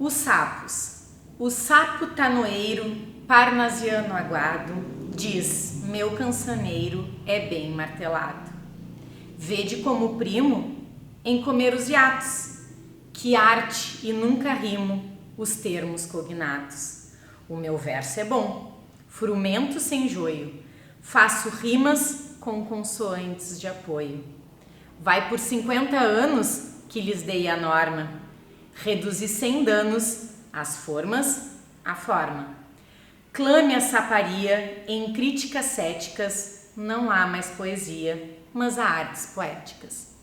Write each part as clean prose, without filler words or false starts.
Os sapos. O sapo tanoeiro, parnasiano aguado, diz: meu cancioneiro é bem martelado. Vede como primo em comer os hiatos, que arte e nunca rimo os termos cognatos. O meu verso é bom, frumento sem joio, faço rimas com consoantes de apoio. Vai por 50 anos que lhes dei a norma, reduzi sem danos as formas à forma. Clame a saparia em críticas céticas, não há mais poesia, mas há artes poéticas.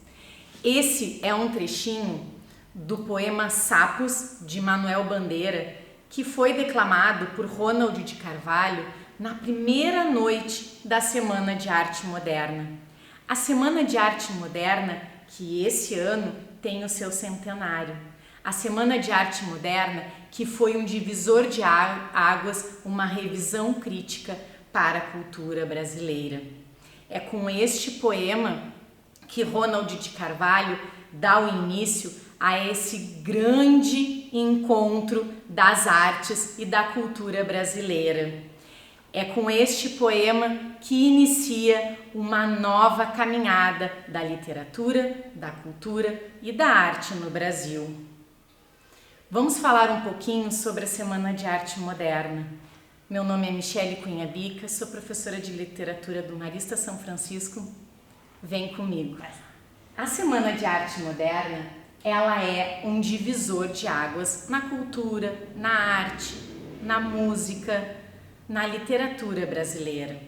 Esse é um trechinho do poema Sapos, de Manuel Bandeira, que foi declamado por Ronald de Carvalho na primeira noite da Semana de Arte Moderna. A Semana de Arte Moderna, que esse ano tem o seu centenário. A Semana de Arte Moderna, que foi um divisor de águas, uma revisão crítica para a cultura brasileira. É com este poema que Ronald de Carvalho dá o início a esse grande encontro das artes e da cultura brasileira. É com este poema que inicia uma nova caminhada da literatura, da cultura e da arte no Brasil. Vamos falar um pouquinho sobre a Semana de Arte Moderna. Meu nome é Michele Cunha Bica, sou professora de literatura do Marista São Francisco. Vem comigo. A Semana de Arte Moderna, ela é um divisor de águas na cultura, na arte, na música, na literatura brasileira.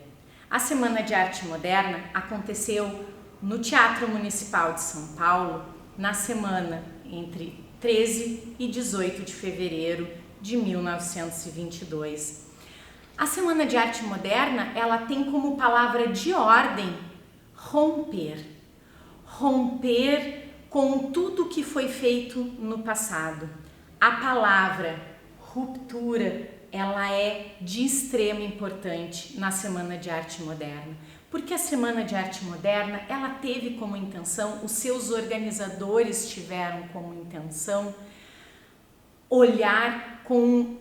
A Semana de Arte Moderna aconteceu no Teatro Municipal de São Paulo na semana entre 13 e 18 de fevereiro de 1922. A Semana de Arte Moderna, ela tem como palavra de ordem romper. Romper com tudo que foi feito no passado. A palavra ruptura, ela é de extrema importância na Semana de Arte Moderna, porque a Semana de Arte Moderna, ela teve como intenção, os seus organizadores tiveram como intenção olhar com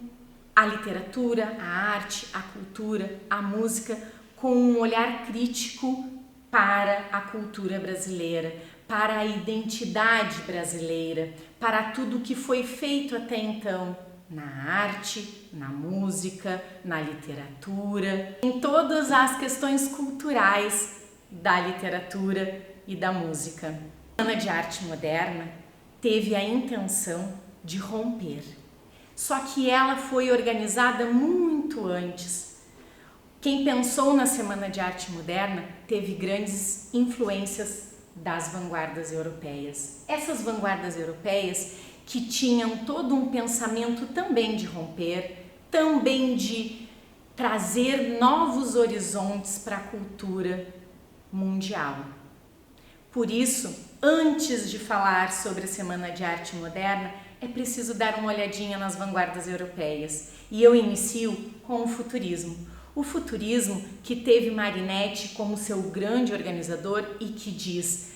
a literatura, a arte, a cultura, a música, com um olhar crítico para a cultura brasileira, para a identidade brasileira, para tudo que foi feito até então na arte, na música, na literatura, em todas as questões culturais da literatura e da música. A Semana de Arte Moderna teve a intenção de romper, só que ela foi organizada muito antes. Quem pensou na Semana de Arte Moderna teve grandes influências das vanguardas europeias. Essas vanguardas europeias que tinham todo um pensamento também de romper, também de trazer novos horizontes para a cultura mundial. Por isso, antes de falar sobre a Semana de Arte Moderna, é preciso dar uma olhadinha nas vanguardas europeias. E eu inicio com o futurismo. O futurismo que teve Marinetti como seu grande organizador e que diz: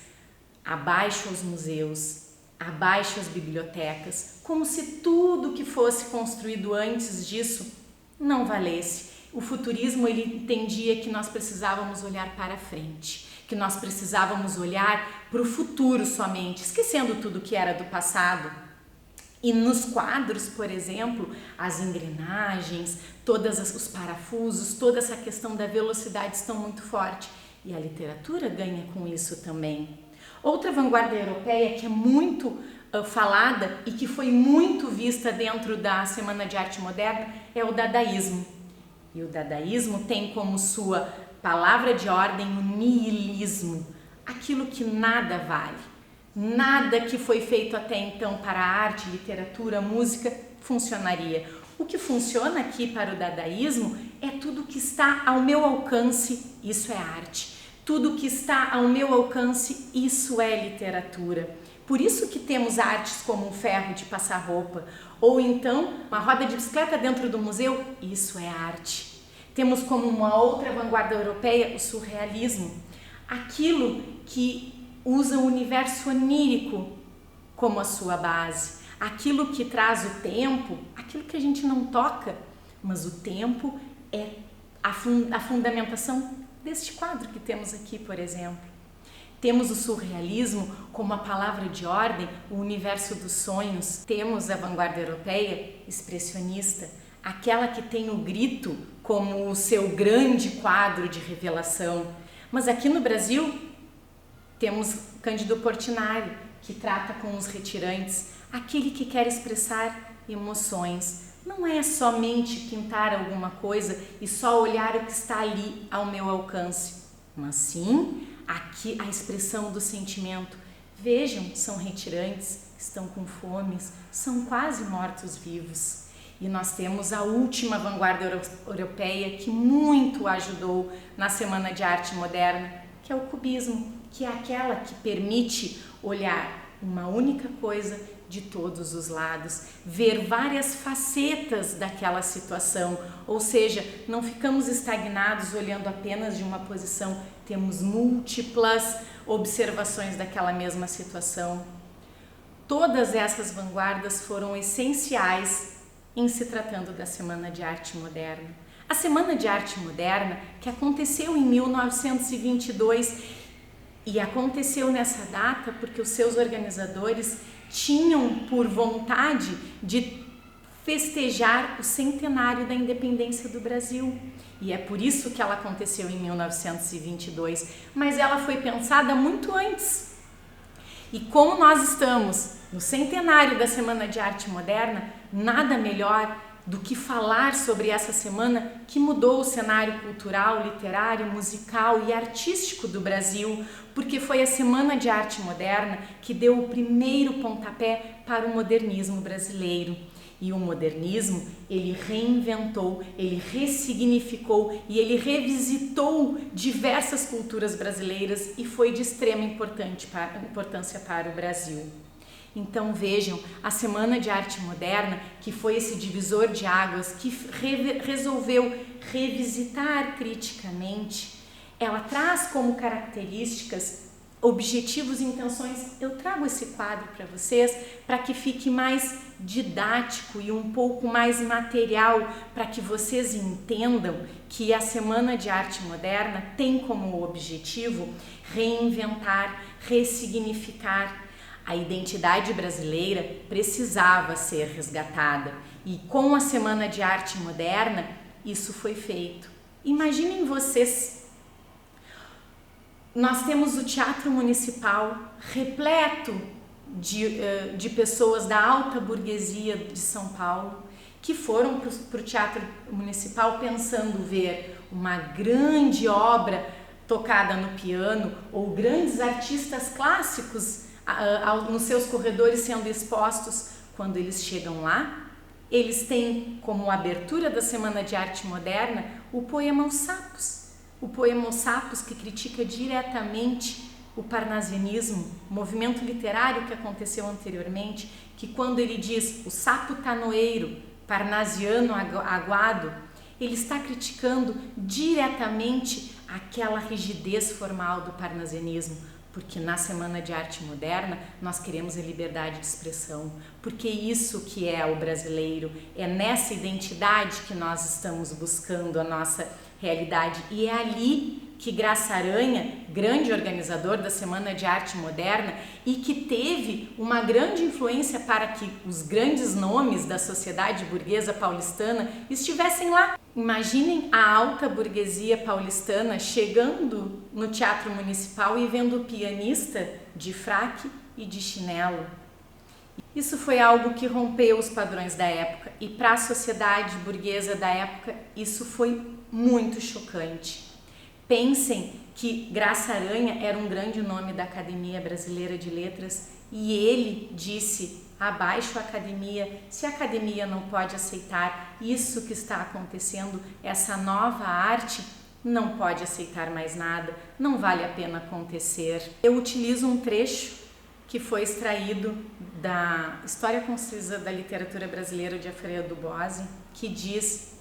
abaixo os museus, abaixo as bibliotecas, como se tudo que fosse construído antes disso não valesse. O futurismo, ele entendia que nós precisávamos olhar para frente, que nós precisávamos olhar para o futuro somente, esquecendo tudo que era do passado. E nos quadros, por exemplo, as engrenagens, todos os parafusos, toda essa questão da velocidade estão muito forte. E a literatura ganha com isso também. Outra vanguarda europeia que é muito falada e que foi muito vista dentro da Semana de Arte Moderna é o dadaísmo. E o dadaísmo tem como sua palavra de ordem o niilismo, aquilo que nada vale. Nada que foi feito até então para a arte, literatura, música funcionaria. O que funciona aqui para o dadaísmo é tudo que está ao meu alcance, isso é arte. Tudo que está ao meu alcance, isso é literatura. Por isso que temos artes como um ferro de passar roupa, ou então uma roda de bicicleta dentro do museu, isso é arte. Temos como uma outra vanguarda europeia o surrealismo, aquilo que usa o universo onírico como a sua base, aquilo que traz o tempo, aquilo que a gente não toca, mas o tempo é a fundamentação deste quadro que temos aqui, por exemplo. Temos o surrealismo como a palavra de ordem, o universo dos sonhos. Temos a vanguarda europeia expressionista, aquela que tem o grito como o seu grande quadro de revelação. Mas aqui no Brasil temos Cândido Portinari, que trata com os retirantes, aquele que quer expressar emoções. Não é somente pintar alguma coisa e só olhar o que está ali ao meu alcance, mas sim aqui a expressão do sentimento. Vejam, são retirantes, estão com fomes, são quase mortos-vivos. E nós temos a última vanguarda europeia que muito ajudou na Semana de Arte Moderna, que é o cubismo, que é aquela que permite olhar uma única coisa de todos os lados, ver várias facetas daquela situação, ou seja, não ficamos estagnados olhando apenas de uma posição, temos múltiplas observações daquela mesma situação. Todas essas vanguardas foram essenciais em se tratando da Semana de Arte Moderna. A Semana de Arte Moderna, que aconteceu em 1922, e aconteceu nessa data porque os seus organizadores tinham por vontade de festejar o centenário da independência do Brasil. E é por isso que ela aconteceu em 1922, mas ela foi pensada muito antes. E como nós estamos no centenário da Semana de Arte Moderna, nada melhor do que falar sobre essa semana que mudou o cenário cultural, literário, musical e artístico do Brasil, porque foi a Semana de Arte Moderna que deu o primeiro pontapé para o modernismo brasileiro. E o modernismo, ele reinventou, ele ressignificou e ele revisitou diversas culturas brasileiras e foi de extrema importância para o Brasil. Então vejam, a Semana de Arte Moderna, que foi esse divisor de águas, que resolveu revisitar criticamente, ela traz como características, objetivos e intenções. Eu trago esse quadro para vocês para que fique mais didático e um pouco mais material, para que vocês entendam que a Semana de Arte Moderna tem como objetivo reinventar, ressignificar. A identidade brasileira precisava ser resgatada e com a Semana de Arte Moderna isso foi feito. Imaginem vocês, nós temos o Teatro Municipal repleto de pessoas da alta burguesia de São Paulo que foram para o Teatro Municipal pensando ver uma grande obra tocada no piano ou grandes artistas clássicos nos seus corredores sendo expostos. Quando eles chegam lá, eles têm como abertura da Semana de Arte Moderna o poema Os Sapos. O poema Os Sapos, que critica diretamente o parnasianismo, movimento literário que aconteceu anteriormente, que quando ele diz o sapo tanoeiro, parnasiano aguado, ele está criticando diretamente aquela rigidez formal do parnasianismo. Porque na Semana de Arte Moderna nós queremos a liberdade de expressão, porque isso que é o brasileiro, é nessa identidade que nós estamos buscando a nossa realidade. E é ali que Graça Aranha, grande organizador da Semana de Arte Moderna e que teve uma grande influência para que os grandes nomes da sociedade burguesa paulistana estivessem lá. Imaginem a alta burguesia paulistana chegando no Teatro Municipal e vendo o pianista de fraque e de chinelo. Isso foi algo que rompeu os padrões da época e para a sociedade burguesa da época isso foi muito chocante. Pensem que Graça Aranha era um grande nome da Academia Brasileira de Letras e ele disse: abaixo a academia, se a academia não pode aceitar isso que está acontecendo, essa nova arte, não pode aceitar mais nada, não vale a pena acontecer. Eu utilizo um trecho que foi extraído da História Concisa da Literatura Brasileira de Alfredo Bozzi, que diz,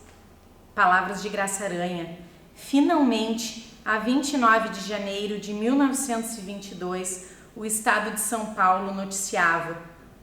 palavras de Graça Aranha: finalmente, a 29 de janeiro de 1922, o Estado de São Paulo noticiava: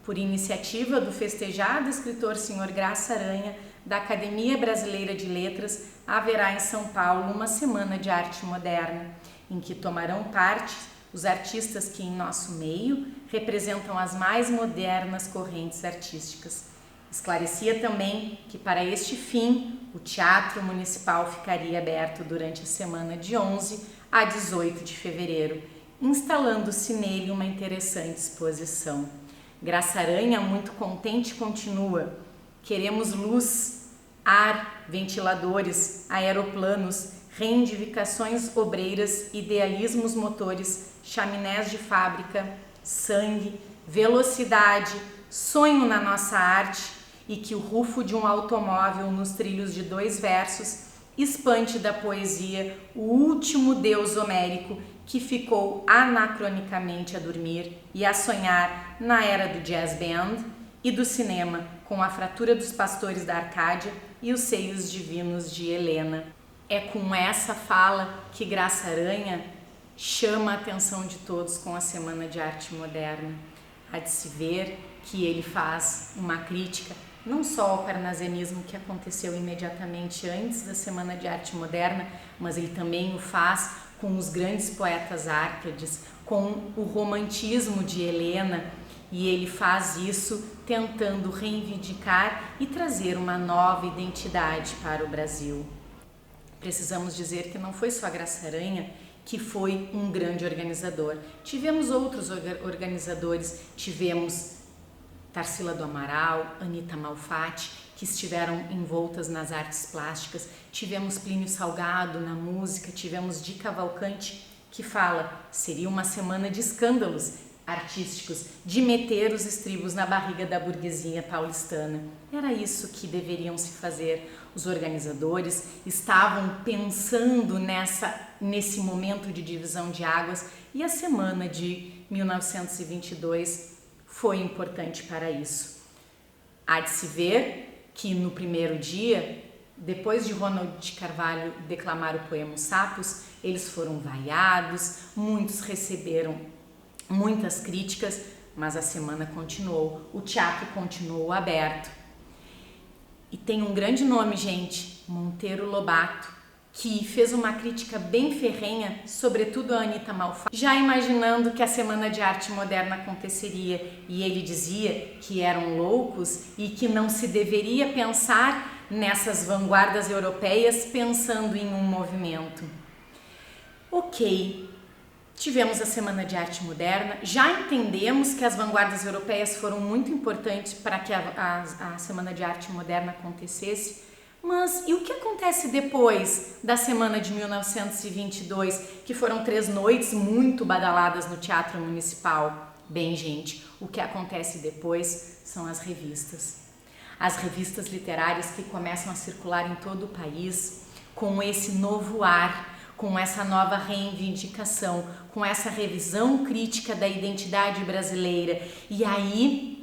por iniciativa do festejado escritor Sr. Graça Aranha, da Academia Brasileira de Letras, haverá em São Paulo uma semana de arte moderna, em que tomarão parte os artistas que em nosso meio representam as mais modernas correntes artísticas. Esclarecia também que para este fim o Teatro Municipal ficaria aberto durante a semana de 11 a 18 de fevereiro, instalando-se nele uma interessante exposição. Graça Aranha, muito contente, continua: queremos luz, ar, ventiladores, aeroplanos, reivindicações obreiras, idealismos motores, chaminés de fábrica, sangue, velocidade, sonho na nossa arte, e que o rufo de um automóvel nos trilhos de 2 versos espante da poesia o último deus homérico que ficou anacronicamente a dormir e a sonhar na era do jazz band e do cinema, com a fratura dos pastores da Arcádia e os seios divinos de Helena. É com essa fala que Graça Aranha chama a atenção de todos com a Semana de Arte Moderna. Há de se ver que ele faz uma crítica não só ao parnasianismo que aconteceu imediatamente antes da Semana de Arte Moderna, mas ele também o faz com os grandes poetas árcades, com o romantismo de Helena, e ele faz isso tentando reivindicar e trazer uma nova identidade para o Brasil. Precisamos dizer que não foi só Graça Aranha que foi um grande organizador. Tivemos outros organizadores, tivemos Tarsila do Amaral, Anita Malfatti, que estiveram envoltas nas artes plásticas, tivemos Plínio Salgado na música, tivemos Di Cavalcanti, que fala: seria uma semana de escândalos artísticos, de meter os estribos na barriga da burguesia paulistana. Era isso que deveriam se fazer. Os organizadores estavam pensando nesse momento de divisão de águas, e a semana de 1922 foi importante para isso. Há de se ver que no primeiro dia, depois de Ronald de Carvalho declamar o poema Os Sapos, eles foram vaiados, muitos receberam muitas críticas, mas a semana continuou, o teatro continuou aberto. E tem um grande nome, gente, Monteiro Lobato, que fez uma crítica bem ferrenha, sobretudo a Anita Malfatti, já imaginando que a Semana de Arte Moderna aconteceria, e ele dizia que eram loucos e que não se deveria pensar nessas vanguardas europeias pensando em um movimento. Ok, tivemos a Semana de Arte Moderna, já entendemos que as vanguardas europeias foram muito importantes para que a Semana de Arte Moderna acontecesse. Mas e o que acontece depois da semana de 1922, que foram 3 noites muito badaladas no Teatro Municipal? Bem, gente, o que acontece depois são as revistas. As revistas literárias que começam a circular em todo o país com esse novo ar, com essa nova reivindicação, com essa revisão crítica da identidade brasileira. E aí,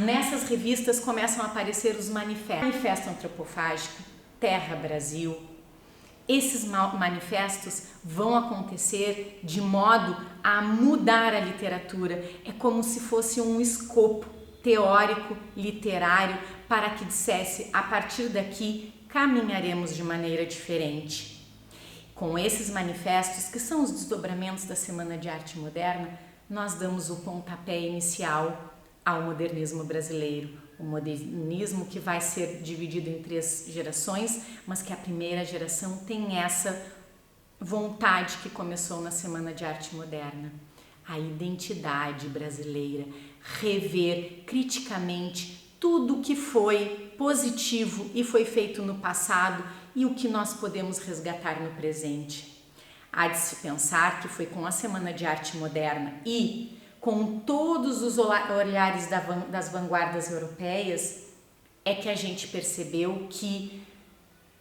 nessas revistas começam a aparecer os manifestos. Manifesto Antropofágico, Terra Brasil. Esses manifestos vão acontecer de modo a mudar a literatura. É como se fosse um escopo teórico, literário, para que dissesse: a partir daqui caminharemos de maneira diferente. Com esses manifestos, que são os desdobramentos da Semana de Arte Moderna, nós damos o pontapé inicial ao modernismo brasileiro, o modernismo que vai ser dividido em 3 gerações, mas que a primeira geração tem essa vontade que começou na Semana de Arte Moderna, a identidade brasileira, rever criticamente tudo que foi positivo e foi feito no passado e o que nós podemos resgatar no presente. Há de se pensar que foi com a Semana de Arte Moderna e com todos os olhares das vanguardas europeias, é que a gente percebeu que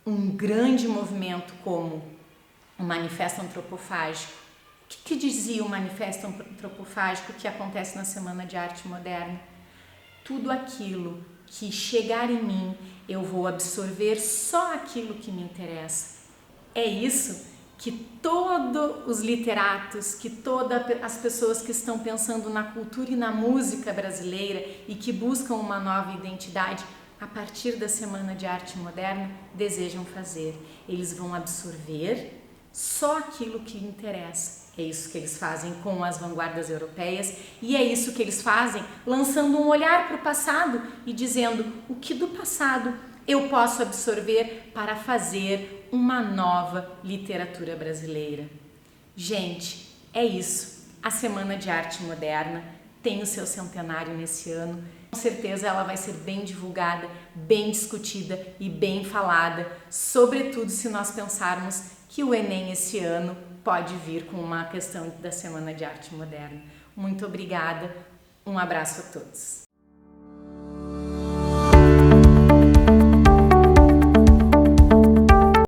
um grande movimento como o Manifesto Antropofágico, o que dizia o Manifesto Antropofágico que acontece na Semana de Arte Moderna? Tudo aquilo que chegar em mim, eu vou absorver só aquilo que me interessa. É isso que todos os literatos, que todas as pessoas que estão pensando na cultura e na música brasileira e que buscam uma nova identidade a partir da Semana de Arte Moderna desejam fazer. Eles vão absorver só aquilo que interessa. É isso que eles fazem com as vanguardas europeias e é isso que eles fazem lançando um olhar para o passado e dizendo o que do passado eu posso absorver para fazer uma nova literatura brasileira. Gente, é isso. A Semana de Arte Moderna tem o seu centenário nesse ano. Com certeza ela vai ser bem divulgada, bem discutida e bem falada, sobretudo se nós pensarmos que o Enem esse ano pode vir com uma questão da Semana de Arte Moderna. Muito obrigada, um abraço a todos.